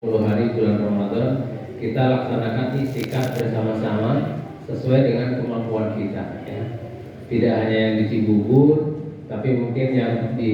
10 hari bulan Ramadan kita laksanakan itikaf bersama-sama sesuai dengan kemampuan kita ya. Tidak hanya yang di Cibubur, tapi mungkin yang di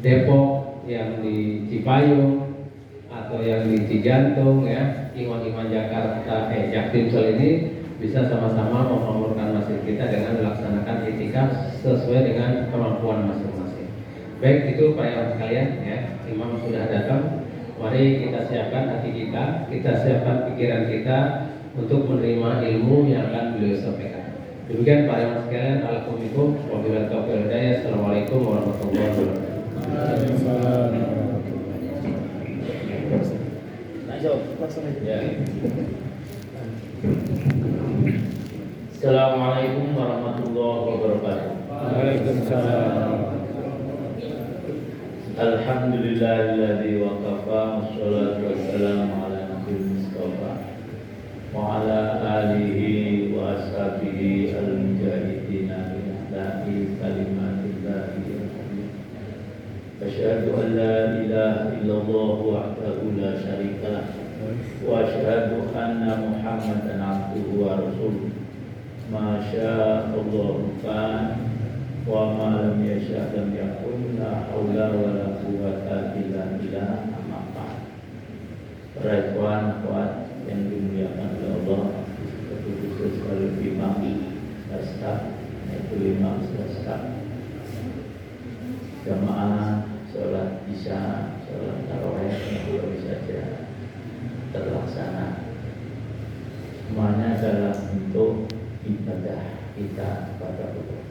Depok, yang di Cipayung, atau yang di Cijantung ya, iman-iman Jakarta, Jaktimsel ini bisa sama-sama memakmurkan masjid kita dengan melaksanakan itikaf sesuai dengan kemampuan masing-masing. Baik, itu Pak Imam sekalian ya, Imam sudah datang. Mari kita siapkan hati kita siapkan pikiran kita untuk menerima ilmu yang akan beliau sampaikan. Demikian Pak Imam sekalian, Alhamdulillah, wabillahi taufiq wal hidayah. Assalamualaikum warahmatullahi wabarakatuh. Assalamualaikum warahmatullahi wabarakatuh. Waalaikumsalam. Alhamdulillahilladzi wa kafa, wassalatu wassalamu ala nabiyil mustafa wa ala alihi wa ashabihi al-mujahidina bi ihla'i kalimatillahi asyhadu an la ilaha illallah wahdahu la syarika lah wa asyhadu anna Muhammadan abduhu wa rasuluh ma syaa Allah kan wa ma lam yasha' lam yakun, la haula wa la quwwata illa billah. Amma ba'd. Para ikhwan akhwat yang dimuliakan oleh Allah, khusus sekali imam staf, yaitu imam staf jamaah sholat isya, sholat tarawih yang baru saja terlaksana. Semuanya adalah untuk ibadah kita kepada Allah.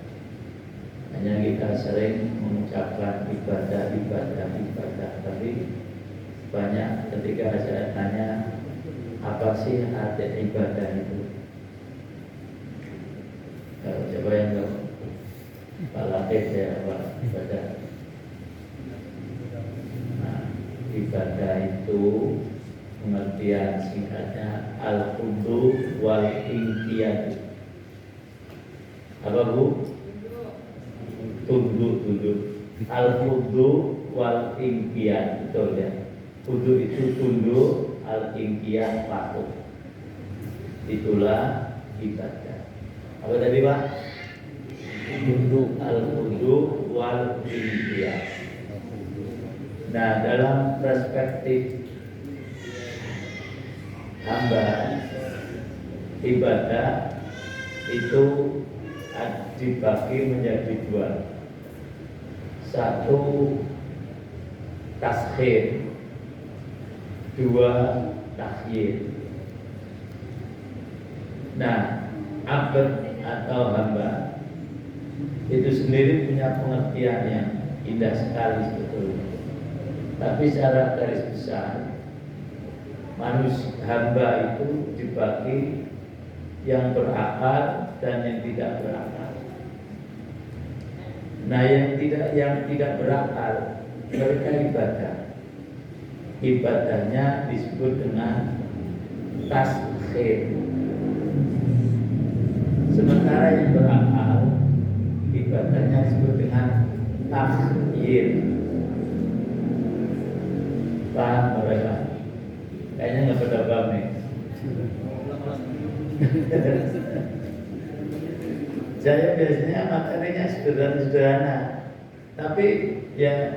Hanya kita sering mengucapkan ibadah, tapi banyak ketika saya tanya apa sih arti ibadah itu? Kalau coba yang tahu, Pak Latif ya apa ibadah? Nah, ibadah itu pengertian singkatnya al-khudu wal inqiyad. Apa Bu? Tunduk. Al-khudu wal inqiyad, betul ya. Khudu itu tunduk, al-inqiyad patuh. Itulah ibadah. Apa tadi Pak? Tunduk. Al-khudu wal inqiyad. Nah, dalam perspektif hamba, ibadah itu dibagi menjadi dua. Satu taskhir, dua takhyir. Nah, abd atau hamba itu sendiri punya pengertian yang indah sekali sebetulnya. Tapi secara garis besar, manusia hamba itu dibagi yang berakal dan yang tidak berakal. Nah, yang tidak berakal mereka ibadah. Ibadahnya disebut dengan taskhir. Sementara yang berakal ibadahnya disebut dengan takhyir. Paham mereka? Kayaknya nggak pada paham nih. Saya biasanya materinya sederhana, tapi ya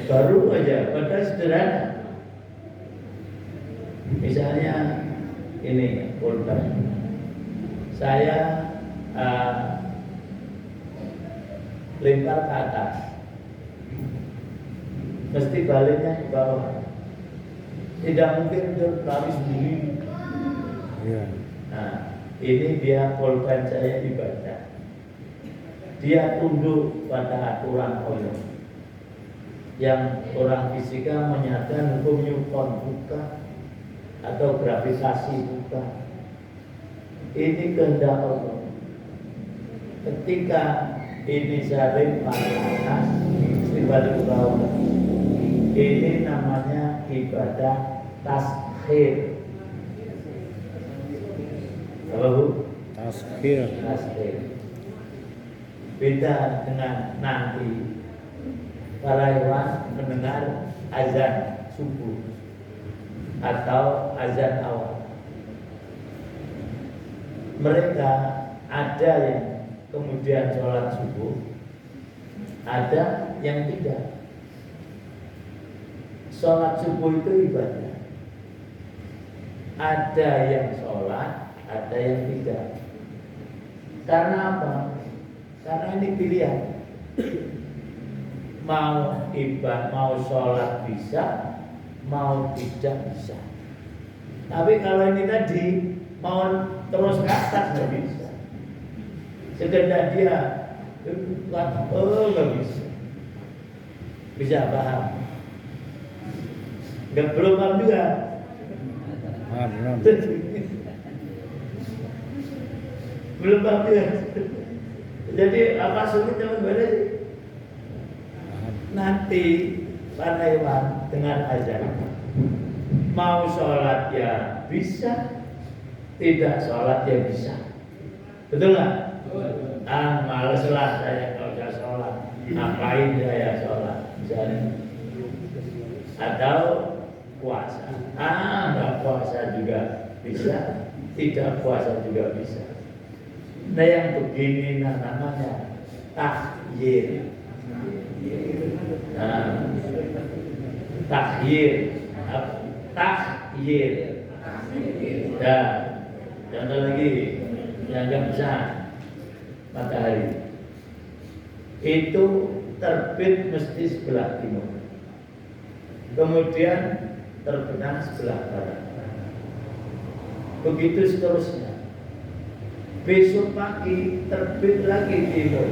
baru aja, padahal sederhana. Misalnya ini korban, saya lempar ke atas, mesti baliknya ke bawah. Tidak mungkin dia lari sendiri. Nah, ini dia korban saya ibadah. Dia tunduk pada aturan Allah. Yang orang fisika menyatakan hukum Newton bukan, atau gravitasi bukan. Ini kehendak Allah. Ketika ini saya lempar ke atas, balik ke bawah. Ini namanya ibadah taskhir. Apa Bu? Taskhir. Beda dengan nanti para hewan mendengar azan subuh atau azan awal. Mereka ada yang kemudian sholat subuh, ada yang tidak. Sholat subuh itu ibadah. Ada yang sholat, ada yang tidak. Karena apa? Karena ini pilihan. Mau ibadah, mau sholat bisa, mau tidak bisa. Tapi kalau ini tadi mau terus ke atas nggak bisa. Sekedar dia nggak bisa. Bisa paham? Nggak belum paham juga. Paham. Belum paham juga. Jadi apa sulit teman beda sih? Nanti para hewan dengan azan mau sholat ya bisa, tidak sholat ya bisa. Betul nggak? Males lah saya kalau udah sholat. Ngapain saya sholat? Misalnya. Atau puasa. Nggak puasa juga bisa, tidak puasa juga bisa. Nah yang begini namanya tahyir. Tahyir. Tahyir. Dan contoh lagi yang besar, matahari itu terbit mesti sebelah timur, kemudian terbenam sebelah barat, begitu seterusnya. Besok pagi terbit lagi timur,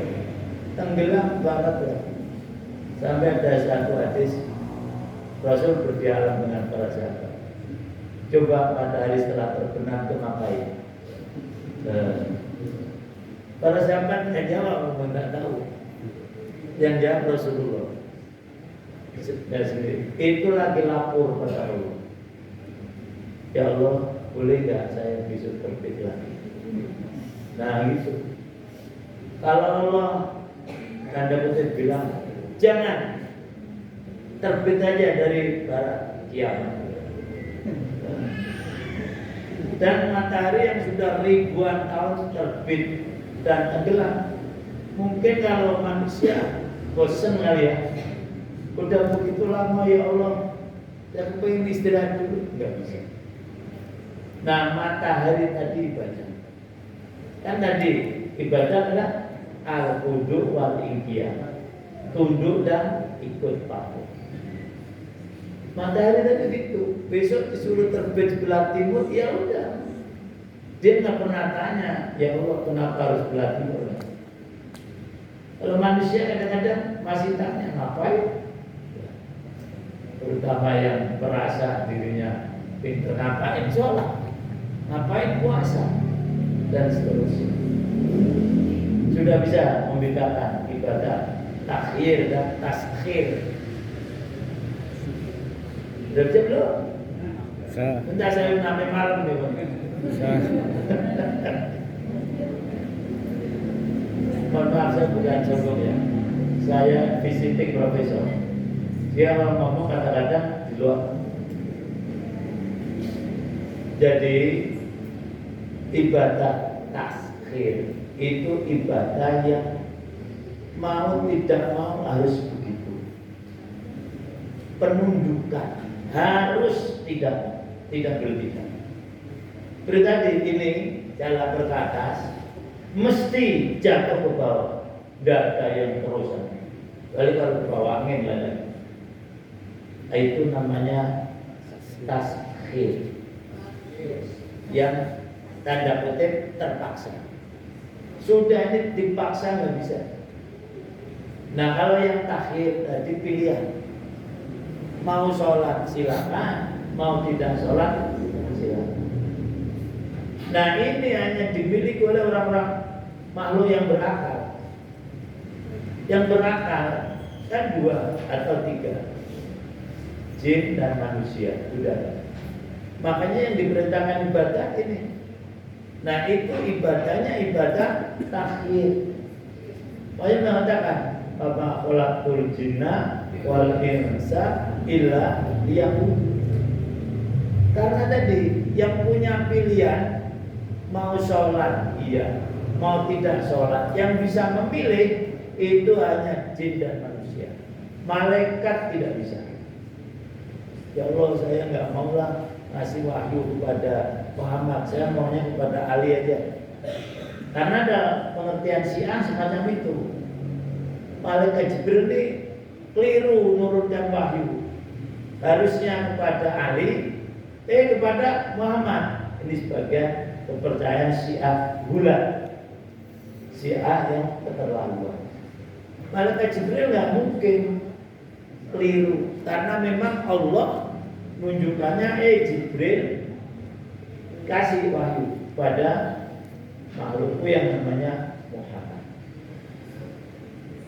tenggelam barat lagi. Sampai ada satu hadis Rasul berdialog dengan para sahabat. Coba matahari setelah terbenam itu ngapain? Para sahabat nggak jawab, nggak tahu. Yang jawab Rasulullah. Itu lagi lapor pada Allah. Ya Allah, boleh nggak saya besok terbit lagi? Nah gitu. Kalau Allah tanda kutip bilang jangan terbit aja dari barat kiamat. Dan matahari yang sudah ribuan tahun terbit dan tenggelam, mungkin kalau manusia bosan kali ya, udah begitu lama ya Allah, saya pengen istirahat dulu, nggak bisa. Nah matahari tadi ibadah. Kan tadi ibadah adalah al-qudu wal inqiyah, tunduk dan ikut patuh. Matahari tadi itu besok disuruh terbit sebelah timur, ya udah. Dia nggak pernah tanya, ya Allah kenapa harus sebelah timur? Kalau manusia kadang-kadang masih tanya ngapain? Terutama yang merasa dirinya pintar, ngapain sholat, ngapain puasa, dan seterusnya. Sudah bisa membedakan ibadah takhir dan taskhir. Sudah bisa belum? Bisa. Bentar saya sampai malam nih Bang. Bisa. Mohon maaf saya bukan sombong ya. Saya visiting profesor. Dia kalau ngomong kadang-kadang di luar. Jadi ibadah taskhir itu ibadah yang mau tidak mau harus begitu. Penundukan harus tidak berlebihan. Seperti tadi ini jalan berkatas mesti jatuh ke bawah, tidak ada yang terusan. Kali kalau ke bawah angin lah. Itu namanya taskhir yang tanda kutip terpaksa. Sudah ini dipaksa nggak bisa. Nah kalau yang takhir tadi pilihan, mau sholat silakan, mau tidak sholat silakan. Nah ini hanya dimiliki oleh orang-orang makhluk yang berakal. Yang berakal kan 2 atau 3, jin dan manusia sudah. Makanya yang diperintahkan ibadah ini. Nah itu ibadahnya ibadah takhir. Makanya mengatakan Maka khalaqtul jinna wal insa illa liya'budun. Karena tadi yang punya pilihan mau sholat iya, mau tidak sholat, yang bisa memilih itu hanya jin dan manusia. Malaikat tidak bisa. Ya Allah, saya nggak maulah ngasih wahyu kepada Muhammad, saya maunya kepada Ali aja. Karena ada pengertian Syiah semacam itu. Malaikat Jibril ini keliru menurunkan wahyu. Harusnya kepada Ali, kepada Muhammad. Ini sebagai kepercayaan Syiah bulat, Syiah yang keterlaluan. Malaikat Jibril nggak mungkin keliru, karena memang Allah menunjukkannya Jibril kasih wahyu pada makhlukku yang namanya Muhammad.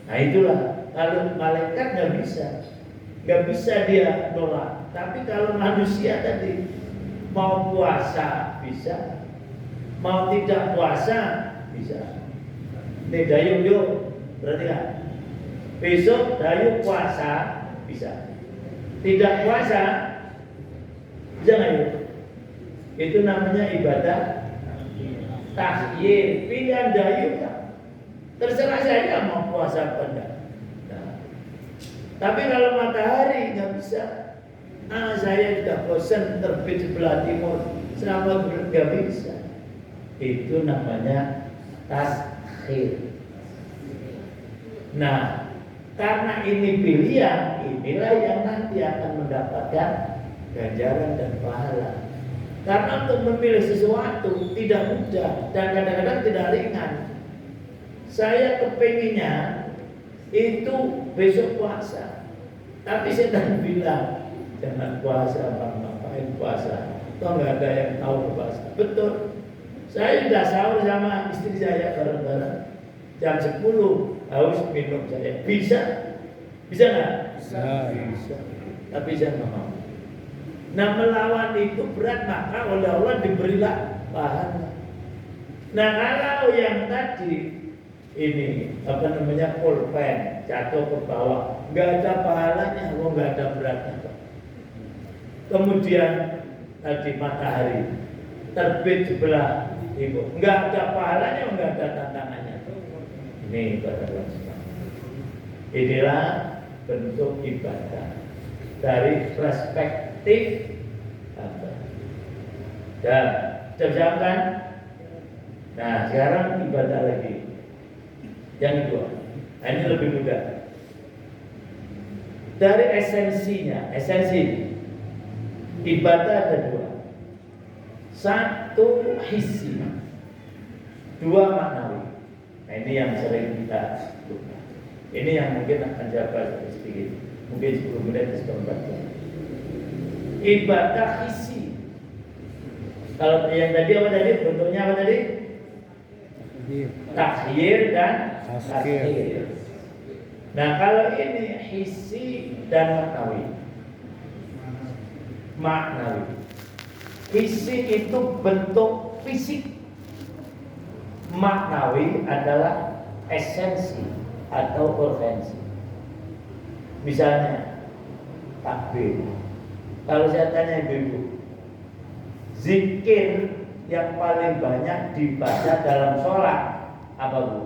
Nah itulah, kalau malaikat nggak bisa dia nolak. Tapi kalau manusia tadi mau puasa bisa, mau tidak puasa bisa. Nih dayung yuk, berarti kan? Besok dayung puasa bisa. Tidak puasa bisa nggak yuk? Itu namanya ibadah tahyir, pilihan dayung ya. Terserah saya mau puasa apa enggak. Nah, tapi kalau matahari nggak bisa. Saya sudah bosan terbit sebelah timur, selama nggak bisa. Itu namanya takhir. Nah, karena ini pilihan, inilah yang nanti akan mendapatkan ganjaran dan pahala. Karena untuk memilih sesuatu tidak mudah dan kadang-kadang tidak ringan. Saya kepinginnya itu besok puasa, tapi setan bilang jangan puasa, bang, ngapain puasa? Toh nggak ada yang tahu puasa. Betul. Saya sudah sahur sama istri saya bareng-bareng. Jam 10 haus minum saya. Bisa nggak? Bisa. Tapi saya nggak mau. Nah, melawan itu berat, maka oleh Allah diberilah pahala. Nah, kalau yang tadi ini pulpen jatuh ke bawah, nggak ada pahalanya, nggak ada beratnya. Kemudian tadi matahari terbit sebelah timur, nggak ada pahalanya, nggak ada tantangannya. Ini ibadah. Inilah bentuk ibadah dari perspektif apa? Dan terjamkan. Nah, sekarang ibadah lagi. Yang kedua, ini lebih mudah. Dari esensi ibadah ada dua. Satu hissi, dua maknawi. Nah, ini yang sering kita lupa. Ini yang mungkin akan jaga sedikit. Mungkin 10 menit sebelum baca. Ibadah hissi. Kalau yang tadi apa tadi? Bentuknya apa tadi? Takhir dan takhir. Nah, kalau ini hissi dan maknawi. Hissi itu bentuk fisik. Maknawi adalah esensi atau urgensi. Misalnya takbir. Kalau saya tanya ibu-ibu, zikir yang paling banyak dibaca dalam sholat apa, Bu?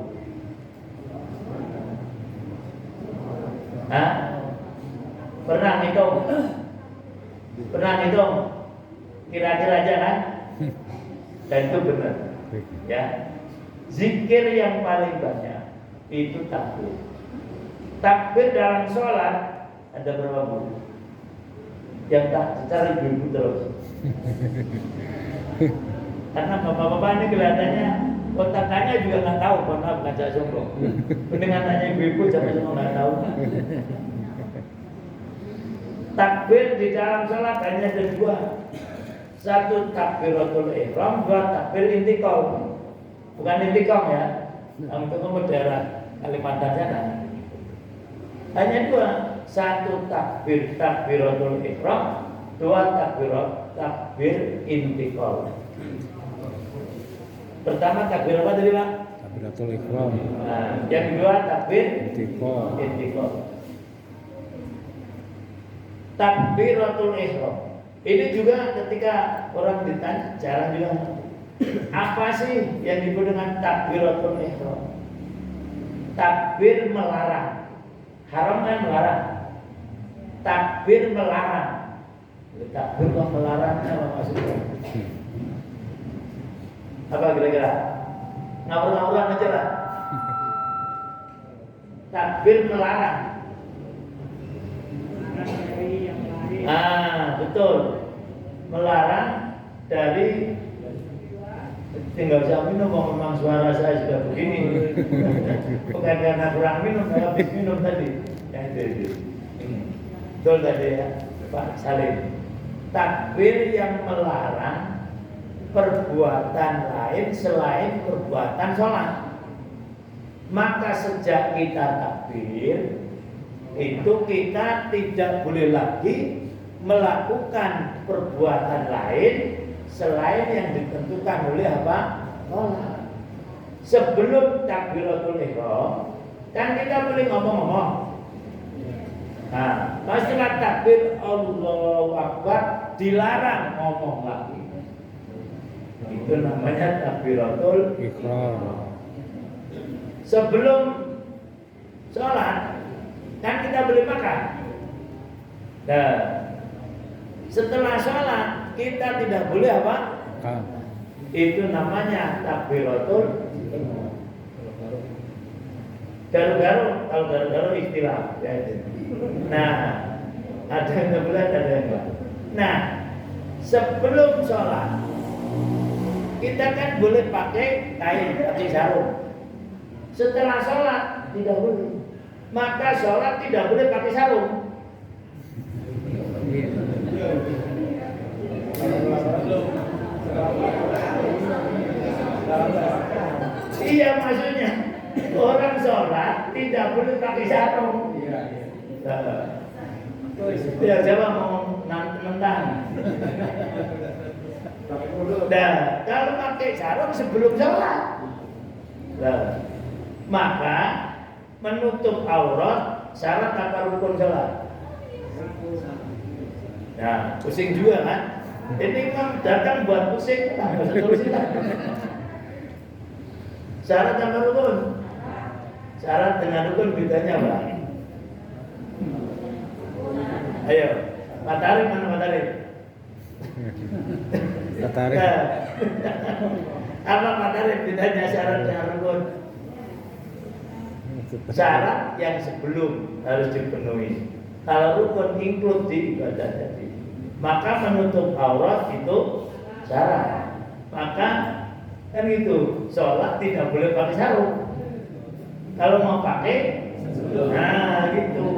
Hah? Pernah hitung? Kira-kira aja kan? Dan itu benar. Ya. Zikir yang paling banyak itu takbir. Takbir dalam sholat ada berapa, Bu? Yang tak cari ibu terus. Karena bapak-bapak ini kelihatannya otaknya juga nggak tahu, karena bukan saya sombong. Mendingan tanya ibu-ibu, jangan cuma nggak tahu. Takbir di dalam sholat hanya ada dua. Satu takbiratul ihram, dua takbir intiqam. Bukan intiqam ya, yang itu ke daerah Kalimantan sana. Hanya dua. Satu takbiratul ihram, dua takbir intiqam. Pertama takbir apa tadi, Pak? takbiratul ihram, Nah, yang kedua takbir intiqal, intiqal. Takbiratul ihram. Ini juga ketika orang ditanya jarang juga. Apa sih yang disebut dengan takbiratul ihram? Takbir melarang. Haram kan melarang. Takbir melarang. Takbir kok melarangnya apa maksudnya? Apa kira-kira? Ngawur-ngawuran aja lah. Takbir melarang. Betul. Melarang dari tinggal saya minum, memang suara saya sudah begini. Bukan karena kurang minum, karena habis minum tadi. Yang itu. Betul tadi ya, Pak Salim. Takbir yang melarang perbuatan lain selain perbuatan sholat. Maka sejak kita takbir, itu kita tidak boleh lagi melakukan perbuatan lain selain yang ditentukan oleh apa? Sholat. Sebelum takbiratul ihram, kan kita boleh ngomong-ngomong. Nah, setelah takbir Allahu Akbar dilarang ngomong lagi. Itu namanya takbiratul ihram. Sebelum sholat kan kita boleh makan. Nah, setelah sholat kita tidak boleh apa? Makan. Itu namanya takbiratul. Garu-garu, kalau garu-garu istilah. Ya, nah, ada yang nggak boleh, ada yang enggak. Nah, sebelum sholat kita kan boleh pakai kain, pakai sarung. Setelah sholat tidak boleh. Maka sholat tidak boleh pakai sarung. Iya, maksudnya orang sholat tidak boleh pakai sarung. Ya, coba mau nentang. Nah, kalau pakai sarung sebelum sholat, maka menutup aurat syarat apa rukun sholat? Nah, pusing juga kan? Ini kan datang buat pusing, syarat apa rukun? Syarat dengan rukun bedanya apa? Ayo, Pak Tarik mana Pak Tarik? Pak Tarik. Apa Pak Tarik bedanya syarat dengan rukun? Syarat yang sebelum harus dipenuhi. Kalau rukun include di ibadah tadi, maka menutup aurat itu syarat. Maka kan itu sholat tidak boleh pakai sarung. Kalau mau pakai, nah gitu.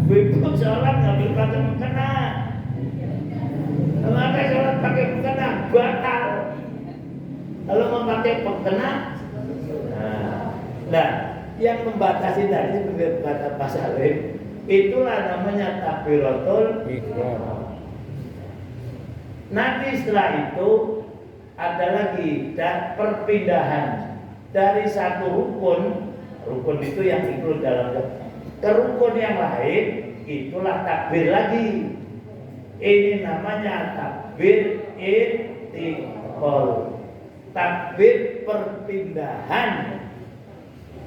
Begitu sholat nggak boleh pakai mukena. Kalau pakai sholat pakai mukena batal. Kalau mau pakai mukena, nah yang membatasi tadi seperti kata Pak Salim, itulah namanya takbiratul ihram. Nanti setelah itu ada lagi perpindahan dari satu rukun itu yang ikut dalam ke rukun yang lain, itulah takbir lagi. Ini namanya takbir intiqal. Takbir perpindahan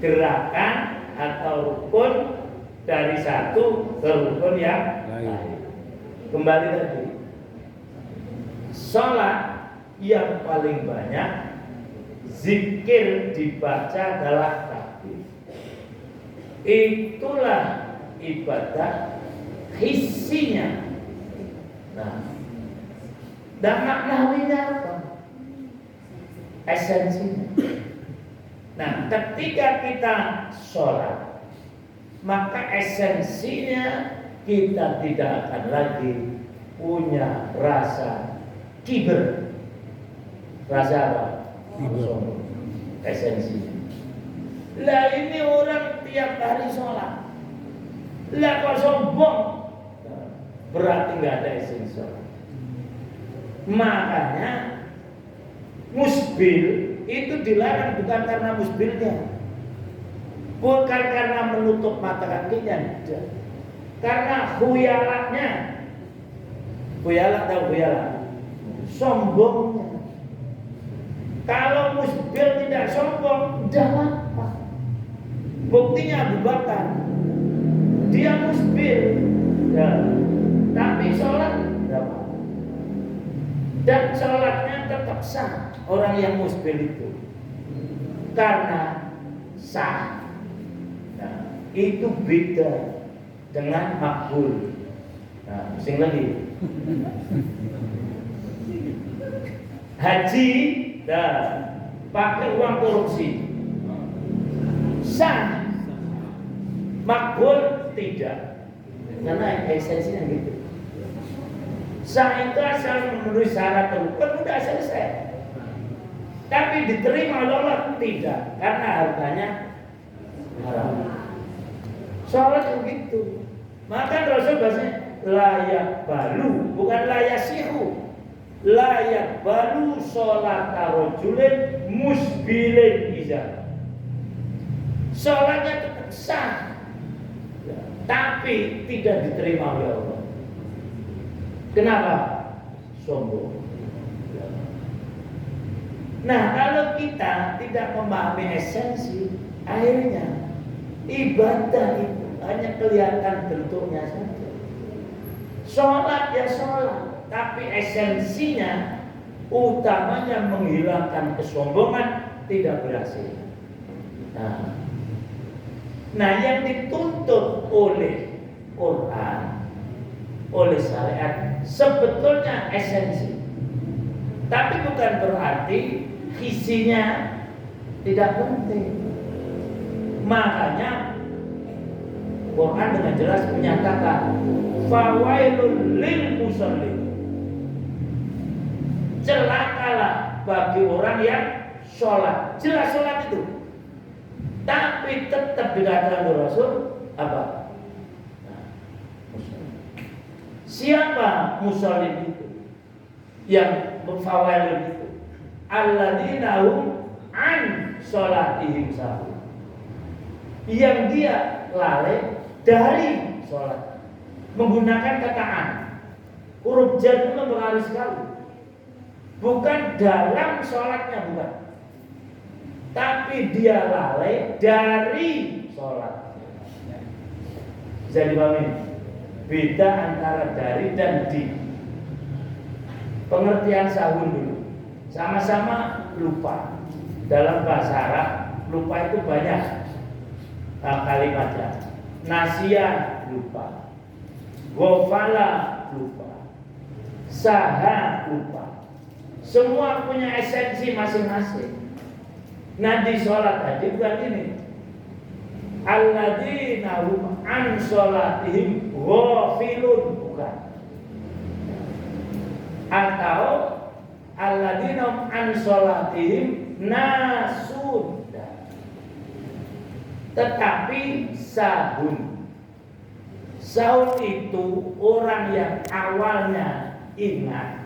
gerakan atau rukun dari satu ke rukun yang lain. Kembali tadi, sholat yang paling banyak zikir dibaca adalah takbir. Itulah ibadah hissinya. Nah, dan maknawinya apa? Esensinya. Nah, ketika kita sholat, maka esensinya kita tidak akan lagi punya rasa kiber. Rasa apa? Sombong. Esensinya. Lah ini orang tiap hari sholat. Lah kok sombong? Berarti nggak ada esensi sholat. Makanya musbil itu dilarang bukan karena musbilnya, bukan karena menutup mata kakinya, karena khuyalaknya. Khuyalak tahu khuyalak? Sombongnya. Kalau musbil tidak sombong, tidak apa. Buktinya Abu Bakar, dia musbil, ya, tapi sholat tidak apa. Dan sholatnya tetap sah orang yang musbil itu, karena sah. Nah, itu beda dengan makbul. Nah, pusing lagi. Haji, pakai uang korupsi, sah. Makbul tidak, karena esensinya gitu. Sah itu asal memenuhi syarat rukun udah selesai. Tapi diterima oleh Allah tidak, karena harganya haram. Sholat begitu. Maka Rasul bahasanya layak balu, bukan layak sihu. Layak balu sholat rajulin musbilin izar. Sholatnya tetap sah, tapi tidak diterima oleh Allah. Kenapa? Sombong. Nah, kalau kita tidak memahami esensi, akhirnya ibadah itu hanya kelihatan bentuknya saja. Sholat ya sholat, tapi esensinya utamanya menghilangkan kesombongan tidak berhasil. Nah, yang dituntut oleh Quran, oleh syariat sebetulnya esensi, tapi bukan berarti isinya tidak penting. Makanya Quran dengan jelas menyatakan fawailul lil musallin, celakalah bagi orang yang sholat. Jelas sholat itu, tapi tetap dikatakan oleh Rasul apa? Siapa musallin itu? Yang fawailun itu alladzina hum an sholatihim sahun, yang dia lalai dari sholat, menggunakan kataan. Huruf jar itu mempengaruhi sekali, bukan dalam sholatnya, bukan, tapi dia lalai dari sholat. Bisa dipahami beda antara dari dan di. Pengertian sahun dulu, sama-sama lupa. Dalam bahasa Arab, lupa itu banyak kalimatnya. Nasya lupa, ghafala lupa, saha lupa. Semua punya esensi masing-masing. Nah, di sholat tadi bukan ini. Alladzina hum an sholatihim ghafilun, bukan. Atau alladzina hum an sholatihim nasun, tetapi sahun. Sahun itu orang yang awalnya ingat,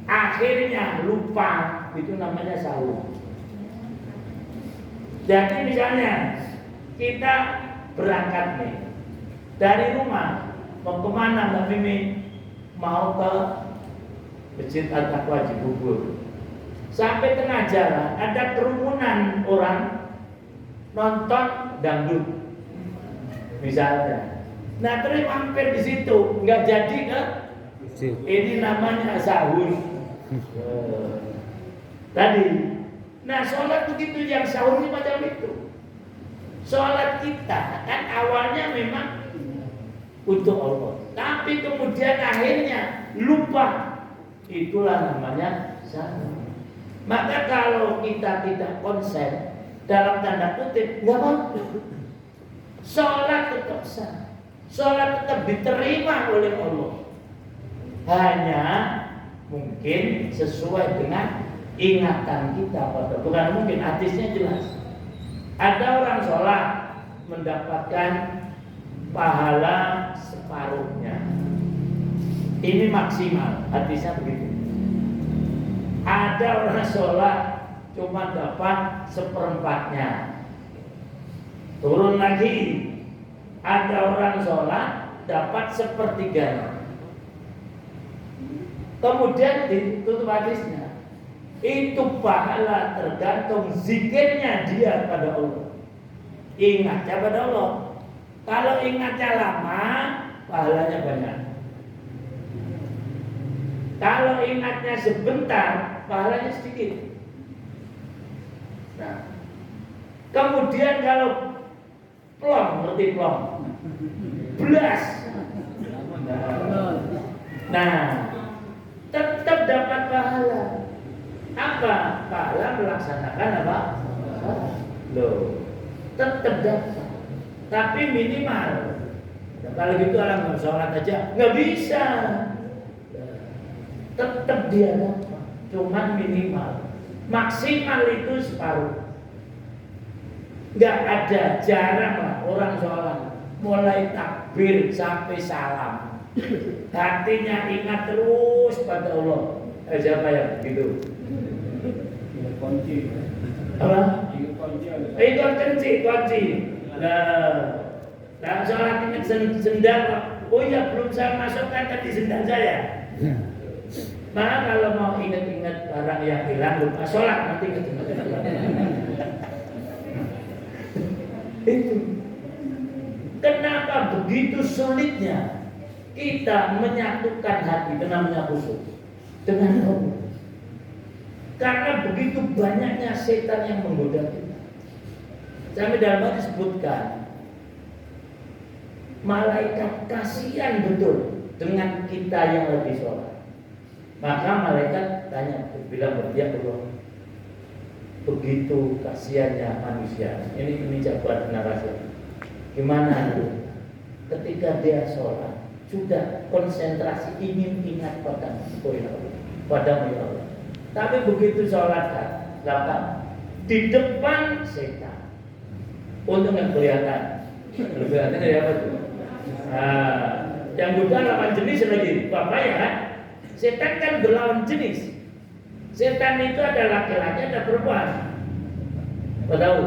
akhirnya lupa, itu namanya sahun. Jadi misalnya kita berangkat nih dari rumah, mau kemana Mbak Mimi? Mau ke Masjid Al-Taqwa Cibubur. Sampai tengah jalan ada kerumunan orang nonton dangdut misalnya. Nah, terus mampir di situ, nggak jadi kan? Ini namanya sahur. Tadi. Nah, sholat begitu, yang sahur ini macam itu. Sholat kita kan awalnya memang untuk Allah, tapi kemudian akhirnya lupa. Itulah namanya sahur. Maka kalau kita tidak konsen, dalam tanda kutip, nggak apa-apa. Sholat tetap sah, sholat tetap diterima oleh Allah. Hanya mungkin sesuai dengan ingatan kita, bukan mungkin. Hadisnya jelas. Ada orang sholat mendapatkan pahala separuhnya. Ini maksimal, hadisnya begitu. Ada orang sholat cuma dapat seperempatnya. Turun lagi, ada orang sholat dapat sepertiganya. Kemudian ditutup hadisnya, itu pahala tergantung zikirnya dia pada Allah, ingatnya pada Allah. Kalau ingatnya lama, pahalanya banyak. Kalau ingatnya sebentar, pahalanya sedikit. Nah, kemudian kalau plong, ngerti plong? Belas. Nah, tetap dapat pahala. Apa? Pahala melaksanakan apa? Loh, tetap dapat. Tapi minimal. Nah, kalau gitu orang nggak sholat aja, nggak bisa. Tetap dia dapat, cuman minimal. Maksimal itu separuh. Nggak ada, jarang lah orang sholat mulai takbir sampai salam, hatinya ingat terus pada Allah. Siapa yang begitu? Kunci. Apa? Kunci. Kunci. Nah, sholat ingat sendal. Oh iya, belum saya masukkan tadi sendal saya. Nah, kalau mau ingat-ingat barang yang hilang, lupa sholat nanti ketemu. Itu. Kenapa begitu sulitnya kita menyatukan hati dengan khusyuk dengan Allah? Karena begitu banyaknya setan yang menggoda kita. Sampai dalam hadis disebutkan, malaikat kasihan betul dengan kita yang lebih sholat. Maka malaikat tanya, bilang berdiam Allah, begitu kasihannya manusia. Ini jawaban narasi. Gimana itu? Ketika dia sholat, sudah konsentrasi ingin ingat pada Allah. Tapi begitu sholat kan, di depan setan, untuk nggak kelihatan. Kelihatan dari apa tuh? Nah, yang goda lawan jenis lagi, bapak ya kan? Setan kan berlawan jenis. Setan itu ada laki-laki, ada perempuan. Kau tahu?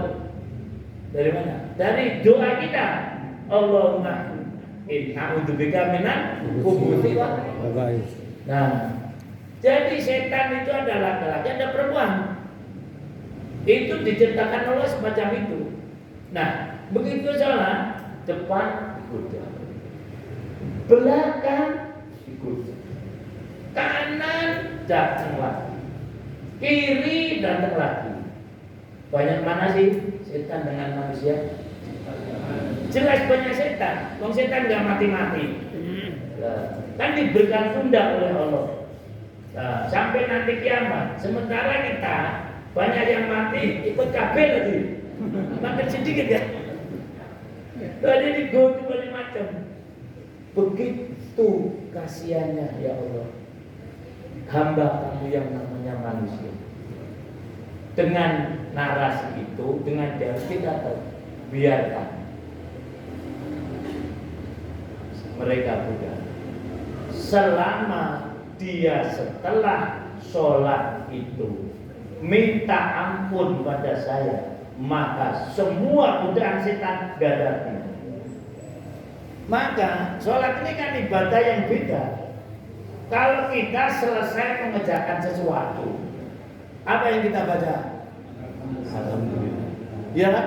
Dari mana? Dari doa kita. Allahumma inna'udzubika minal khubuthi wal khaba'ith. Nah, jadi setan itu ada laki-laki, ada perempuan. Itu diciptakan Allah semacam itu. Nah, begitu sholat, depan digoda, belakang digoda, kanan datang lagi, kiri datang lagi. Banyak mana sih setan dengan manusia? Jelas banyak setan. Wong setan nggak mati-mati. Kan diberikan tunda oleh Allah. Nah, sampai nanti kiamat. Sementara kita banyak yang mati ikut kabel lagi. Makin sedikit ya. Tadi digoda banyak macam. Begitu kasihannya ya Allah. Hamba kamu yang namanya manusia. Dengan narasi itu, dengan dia kita biarkan mereka buka. Selama dia setelah sholat itu minta ampun pada saya, maka semua godaan setan gadati. Maka sholat ini kan ibadah yang beda. Kalau kita selesai mengerjakan sesuatu, apa yang kita baca? Alhamdulillah. Ya kan?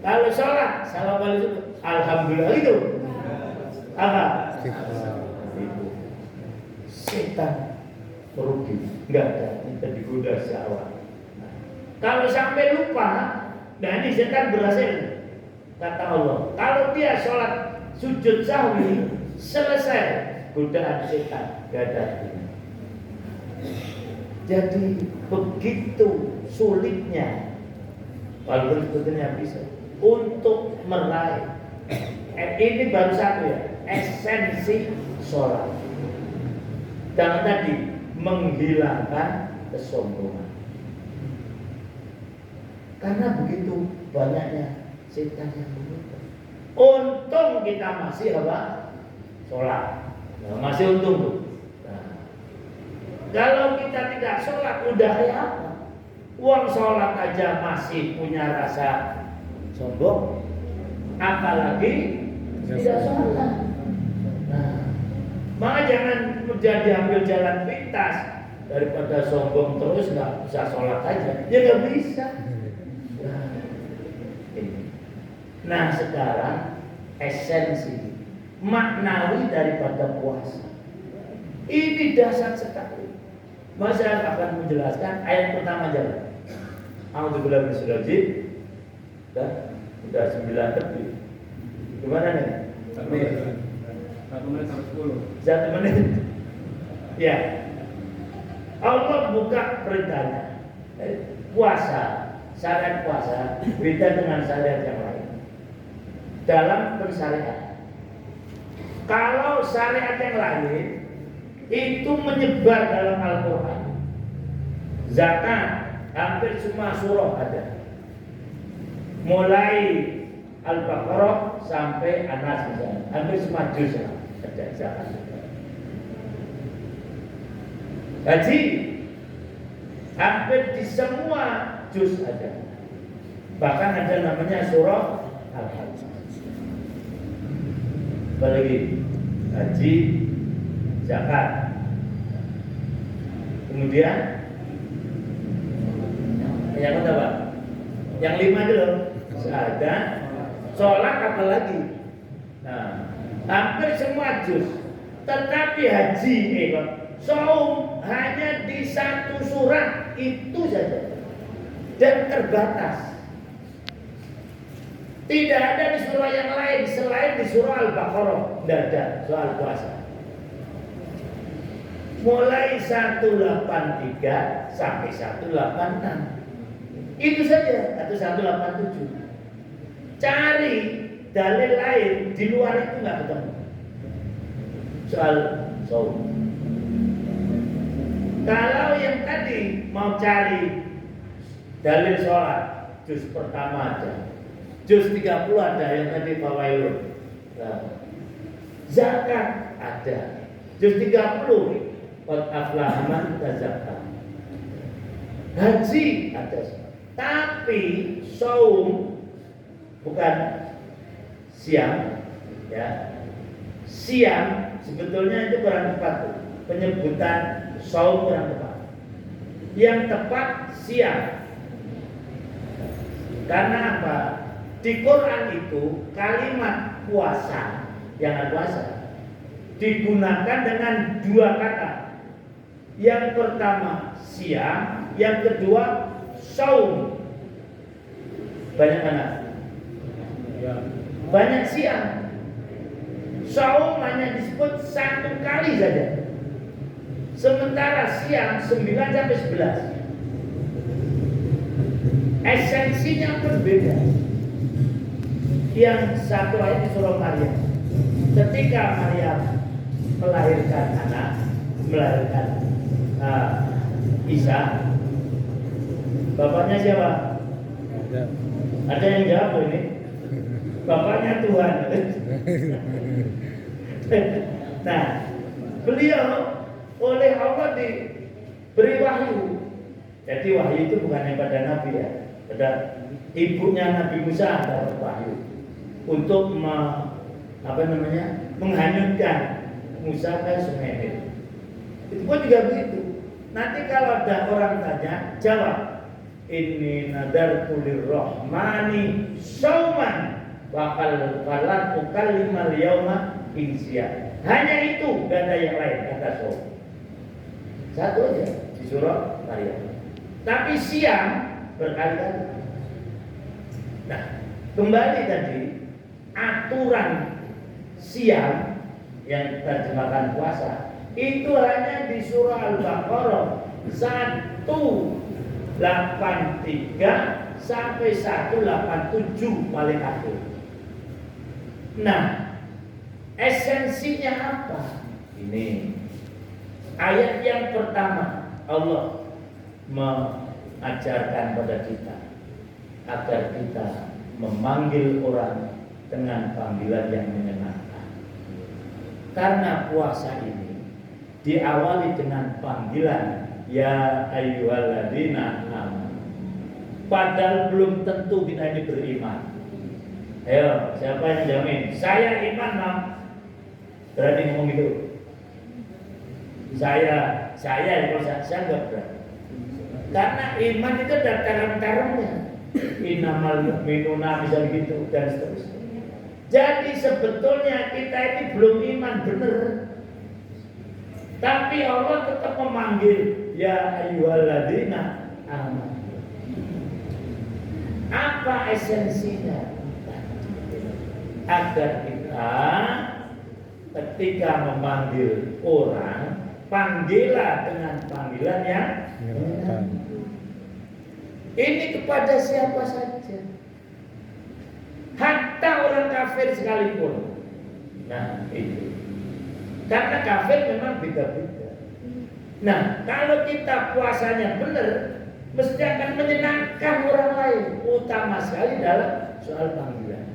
Kalau sholat, salam alhamdulillah itu apa? Itu setan merugi, nggak ada, kita digoda syahwat. Kalau sampai lupa, nah ini setan berhasil. Kata Allah, kalau dia sholat sujud sahwi selesai, godaan setan gak ada. Jadi begitu sulitnya, walaupun sebetulnya bisa untuk meraih. Ini baru satu ya, esensi sholat. Dan tadi menghilangkan kesombongan. Karena begitu banyaknya setan yang begitu. Untung kita masih apa? Sholat. Nah, masih untung tuh. Nah, kalau kita tidak sholat, udah apa? Uang sholat aja masih punya rasa sombong, apalagi tidak sholat. Nah, maka jangan diambil jalan pintas, daripada sombong terus nggak bisa sholat aja, ya nggak bisa. Nah sekarang esensi maknawi daripada puasa ini dasar sekali. Mas saya akan menjelaskan ayat pertama aja. Alhamdulillah bismillahirrahmanirrahim. Udah 9 lebih. Gimana nih? 1 menit sampai 10. 1 menit. Ya. Allah buka perintahnya. Puasa, syariat puasa beda dengan syariat yang lain. Dalam pensyariatan. Kalau syariat yang lain itu menyebar dalam Al-Quran. Zakat hampir semua surah ada. Mulai Al-Baqarah sampai An-Nas misalnya, hampir semua juz ada zakat. Haji hampir di semua juz ada. Bahkan ada namanya surah Al-Hajj. Apalagi haji, zakat. Kemudian yang apa? Yang 5 dulu. Syahadat, sholat apalagi. Nah, hampir semua juz. Tetapi haji, saum hanya di 1 surat itu saja dan terbatas. Tidak ada di surah yang lain selain di surah Al-Baqarah. Tidak ada soal puasa. Mulai 183 sampai 186. Itu saja, atau 187. Cari dalil lain di luar itu nggak ketemu. Soal saum. Kalau yang tadi mau cari dalil sholat, juz pertama aja. Juz 30 ada yang tadi fawailun. Nah, zakat ada. Juz 30 qad aflaha man tazakka. Haji ada. Tapi saum bukan siang ya. Siang sebetulnya itu kurang tepat. Penyebutan saum kurang tepat. Yang tepat siang. Karena apa? Di Quran itu kalimat puasa, jangan puasa, digunakan dengan 2 kata. Yang pertama siang, yang kedua saum. Banyak mana? Banyak siang. Saum hanya disebut 1 kali saja. Sementara siang 9 sampai 11. Esensinya berbeda. Yang satu ayat di surah Maryam. Ketika Maryam melahirkan anak, melahirkan Isa, bapaknya siapa? Ada yang jawab ini? Bapaknya Tuhan. Nah, beliau oleh Allah diberi wahyu. Jadi wahyu itu bukan pada Nabi ya, pada ibunya Nabi Musa ada wahyu untuk menghanyutkan Musa ke Sungai Nil. Itu pun juga begitu. Nanti kalau ada orang tanya, jawab, inni nadartu lirrahmani sauman bakal falat ukallimal yauma insia. Hanya itu, gak ada yang lain kata saum. Satu aja di surah Maryam. Tapi siang berkali-kali. Nah, kembali tadi aturan siang yang terjemahkan puasa itu hanya di surah Al-Baqarah 183 sampai 187 paling akhir. Nah, esensinya apa? Ini ayat yang pertama Allah mengajarkan pada kita agar kita memanggil orang dengan panggilan yang menyenangkan. Karena puasa ini diawali dengan panggilan ya ayyuhalladzina amanu. Padahal belum tentu kita ini beriman. Ayo, siapa yang jamin? Saya iman, Mam. Berani ngomong gitu? Saya kalau saya nggak berani. Karena iman itu ada terang-terangnya. Innamal mu'minuna bisa begitu dan seterusnya. Jadi sebetulnya kita ini belum iman benar. Tapi Allah tetap memanggil ya ayyuhalladzina amanu. Apa esensinya? Agar kita ketika memanggil orang, panggillah dengan panggilan yang Menyenangkan. ini kepada siapa saja, hatta orang kafir sekalipun. Nah itu, karena kafir memang beda-beda. Nah kalau kita puasanya benar, mesti akan menyenangkan orang lain, utama sekali dalam soal panggilan.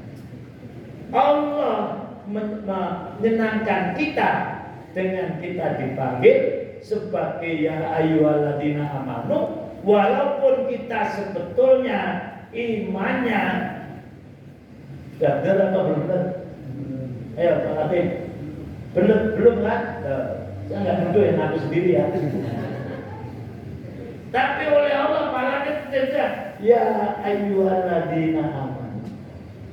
Allah menyenangkan kita dengan kita dipanggil sebagai ya ayyuhalladzina amanu, walaupun kita sebetulnya imannya sudah benar atau belum benar? Ayo Pak Latif, belum kan? Saya nggak nuduh yang aku sendiri ya. Tapi oleh Allah Pak Latif tidak ya ayyuhalladzina amanu.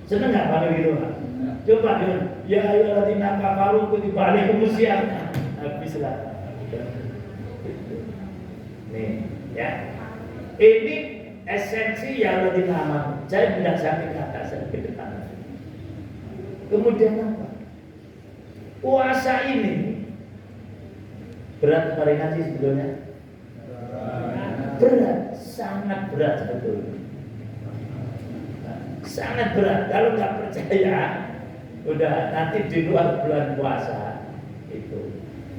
Seneng nggak panggil gitu Pak? Coba dia, ya ayyuhalladzina kafaru kutiba alaikumus syiyam. Habislah. Nih, ya. Ini esensi ya ayyuhalladzina amanu. Saya tidak sampai kata saya ke depan. Kemudian apa? Puasa ini berat atau ringan sih sebetulnya? Berat, sangat berat sebetulnya. Sangat berat. Kalau nggak percaya, udah nanti di luar bulan puasa itu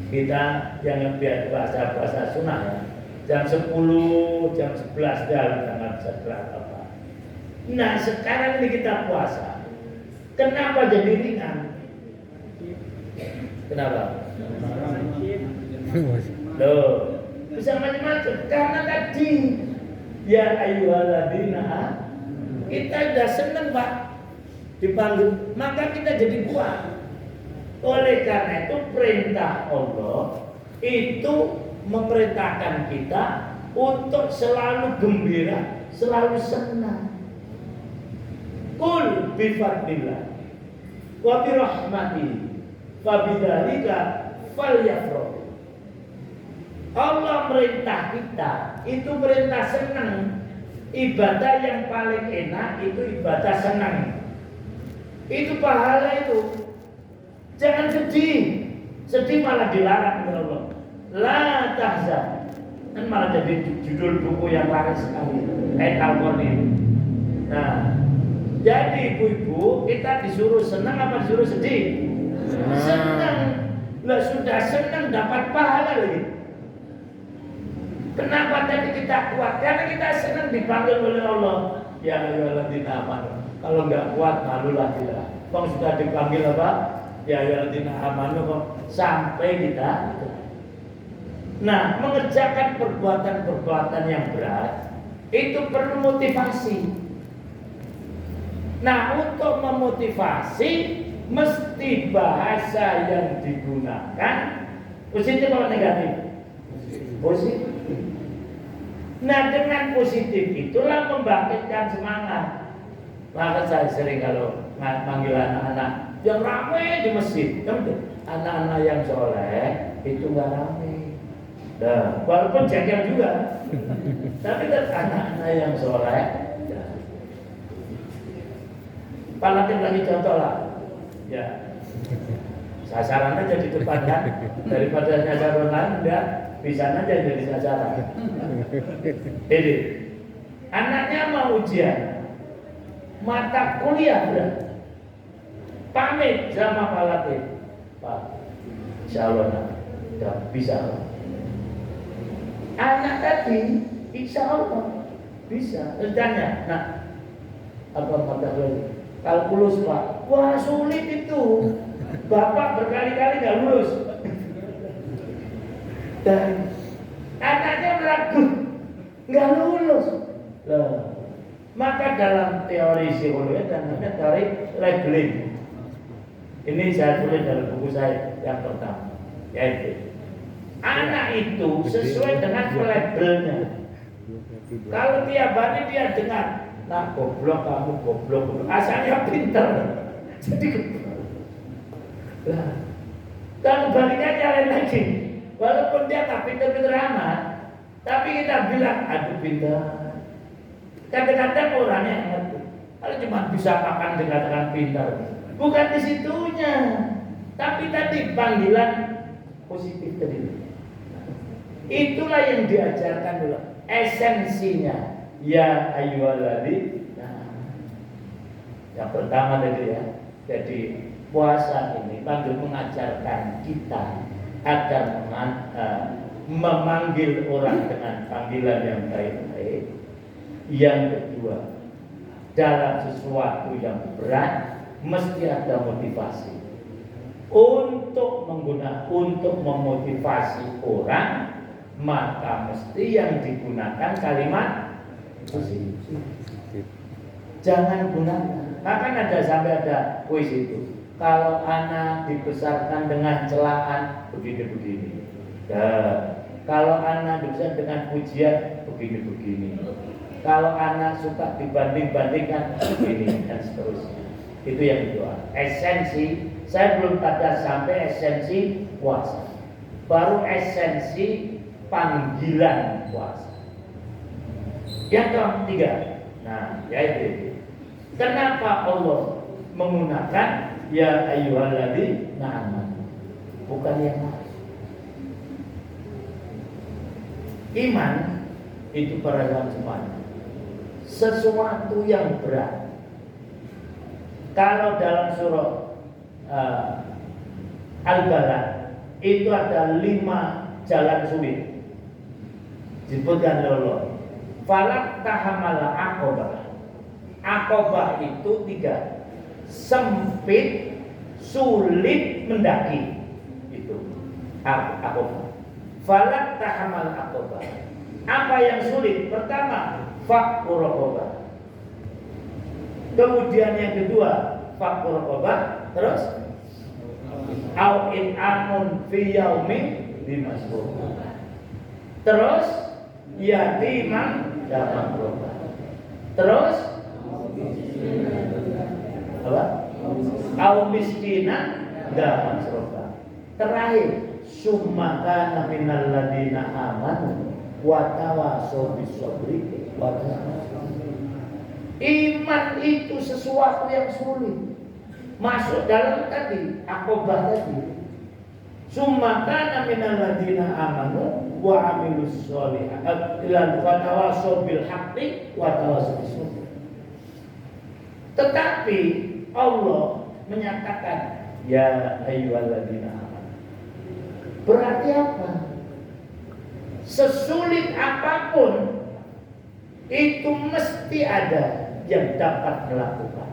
kita jangan biar puasa sunnah ya. Jam 10, jam 11 dah jangan seberat apa. Nah sekarang ini kita puasa. Kenapa jadi ringan? Kenapa? Loh, bisa macam-macam. Karena tadi ya ayyuhalladzina kita sudah senang Pak dipanggil, maka kita jadi kuat. Oleh karena itu perintah Allah itu memerintahkan kita untuk selalu gembira, selalu senang. Qul bi fadlillah wa bi rahmatihi fa bidzalika falyafrahu. Allah merintah kita itu perintah senang. Ibadah yang paling enak itu ibadah senang. Itu pahala itu. Jangan sedih. Sedih malah dilarang oleh Allah. La tahzan. Kan malah jadi judul buku yang laris sekali. Ayat Al-Qur'an. Nah, jadi ibu-ibu kita disuruh senang apa disuruh sedih? Senang. Lah sudah senang dapat pahala lagi. Kenapa tadi kita kuat? Karena kita senang dipanggil oleh Allah. Ya ayyuhalladzina amanu. Kalau nggak kuat malulah kita. Kok sudah dipanggil apa? Ya ayyuhalladzina amanu kok sampai kita. Nah, mengerjakan perbuatan-perbuatan yang berat itu perlu motivasi. Nah, untuk memotivasi mesti bahasa yang digunakan positif atau negatif? Positif. Nah dengan positif itulah membangkitkan semangat. Maka saya sering kalau manggil anak-anak yang ramai di masjid, anak-anak yang soleh itu nggak ramai. Nah, walaupun jengkel juga, tapi kan anak-anak yang soleh. Ya. Palatin lagi contoh lah, ya. Sasaran aja di depan kan, daripada nyasar orang lain, udah bisa aja jadi sasaran. Jadi anaknya mau ujian mata kuliah berat, pamit sama Pak Latif, Pak, insya Allah nak, udah bisa. Anak tadi insya Allah bisa. Tanya, nah apa mata kuliah? Kalkulus Pak, wah sulit itu. Bapak berkali-kali nggak lulus. Dan anaknya ragu, nggak lulus. Loh, Maka dalam teori psikologi dan teori labeling, ini saya tulis dalam buku saya yang pertama, yaitu anak itu sesuai dengan labelnya. Kalau tiap hari dia dengar, nah goblok kamu goblok, asalnya pinter, jadi goblok. Nah, kalau baliknya lain lagi, walaupun dia tak pinter-pinter amat, tapi kita bilang, aduh pinter. Kadang-kadang orangnya yang ngerti. Kalau cuma bisa makan dikatakan pintar, bukan di situnya. Tapi tadi panggilan positif tadi. Itulah yang diajarkan dulu. Esensinya, ya ayyuhalladzina. Yang pertama tadi ya. Jadi puasa ini panggil mengajarkan kita agar memanggil orang dengan panggilan yang baik-baik. Yang kedua, dalam sesuatu yang berat mesti ada motivasi untuk memotivasi orang, maka mesti yang digunakan kalimat positif. Jangan gunakan. Maka sampai ada kuis itu. Kalau anak dibesarkan dengan celaan begini-begini. Kalau anak dibesarkan dengan pujian begini-begini. Kalau anak suka dibanding-bandingkan begini dan seterusnya. Itu yang kedua. Esensi, saya belum pada sampai esensi puasa. Baru esensi panggilan puasa. Yang ketiga, nah yaitu kenapa Allah menggunakan ya ayyuhalladzina amanu, bukan yang lain. Iman itu para jemaah sesuatu yang berat. Kalau dalam surah Al-Balad itu ada 5 jalan sulit. Disebutkan oleh Allah. Falak tahamala aqobah. Aqobah itu 3. Sempit, sulit mendaki. Itu aqobah. Falak tahamala aqobah. Apa yang sulit? Pertama, fakku raqabah. Kemudian yang kedua, fakku raqabah. Terus au in amun fi yaumin dimasbur. Terus yatimam dalam raqabah. Terus apa? Au miskinan dalam raqabah. Terakhir, summa kana minal ladina amanu wa tawassaw bis sabri wa tawassaw. Iman itu sesuatu yang sulit. Masuk dalam tadi aqobah tadi. Summa kana minal ladina amanu wa amilus sholihat wa tawassaw bil haqqi wa tawassaw bis sabr. Tetapi Allah menyatakan ya ayyuhalladzina amanu. Berarti apa? Sesulit apapun itu mesti ada yang dapat melakukan.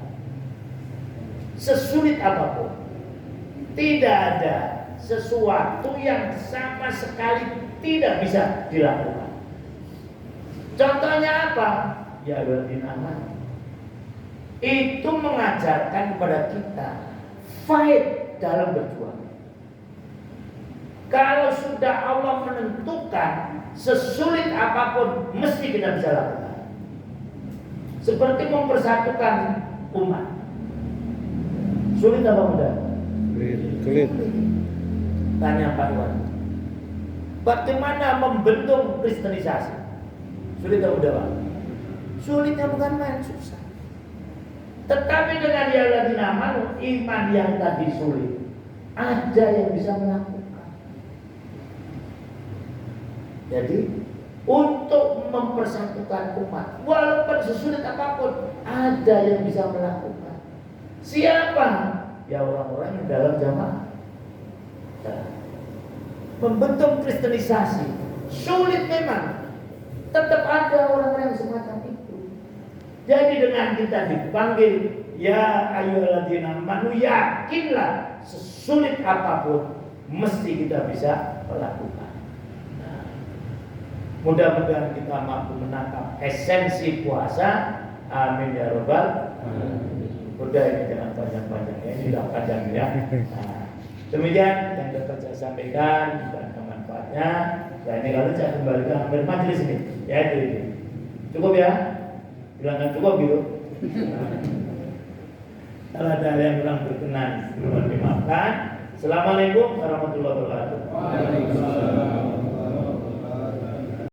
Sesulit apapun, tidak ada sesuatu yang sama sekali tidak bisa dilakukan. Contohnya apa? Ya ayyuhalladzina. Itu mengajarkan kepada kita fight dalam berjuang. Kalau sudah Allah menentukan sesulit apapun mesti kita bisa lakukan. Seperti mempersatukan umat. Sulit apa mudah? Sulit. Tanya Pak Iwan. Bagaimana membentuk kristenisasi? Sulit apa mudah Pak? Sulitnya bukan main, susah. Tetapi dengan ya alladzina amanu, iman yang tadi sulit, ada yang bisa melakukan. Jadi untuk mempersatukan umat, walaupun sesulit apapun, ada yang bisa melakukan. Siapa? Ya orang-orang yang dalam jamaah. Membentuk kristenisasi sulit memang, tetap ada orang-orang yang semacam itu. Jadi dengan kita dipanggil ya ayyuhalladzina amanu, yakinlah sesulit apapun mesti kita bisa melakukan. Mudah-mudahan kita mampu menangkap esensi puasa Amin ya robbal. Udah ini jangan panjang-panjang ya, ini sudah panjang ya. Nah, demikian yang dapat saya sampaikan dan manfaatnya. Nah ini kalau saya kembalikan bermajelis ini, ya itu. Cukup ya? Bilangkan cukup gitu. Kalau ada yang kurang berkenan, mohon dimaafkan. Assalamualaikum warahmatullahi wabarakatuh. Waalaikumsalam.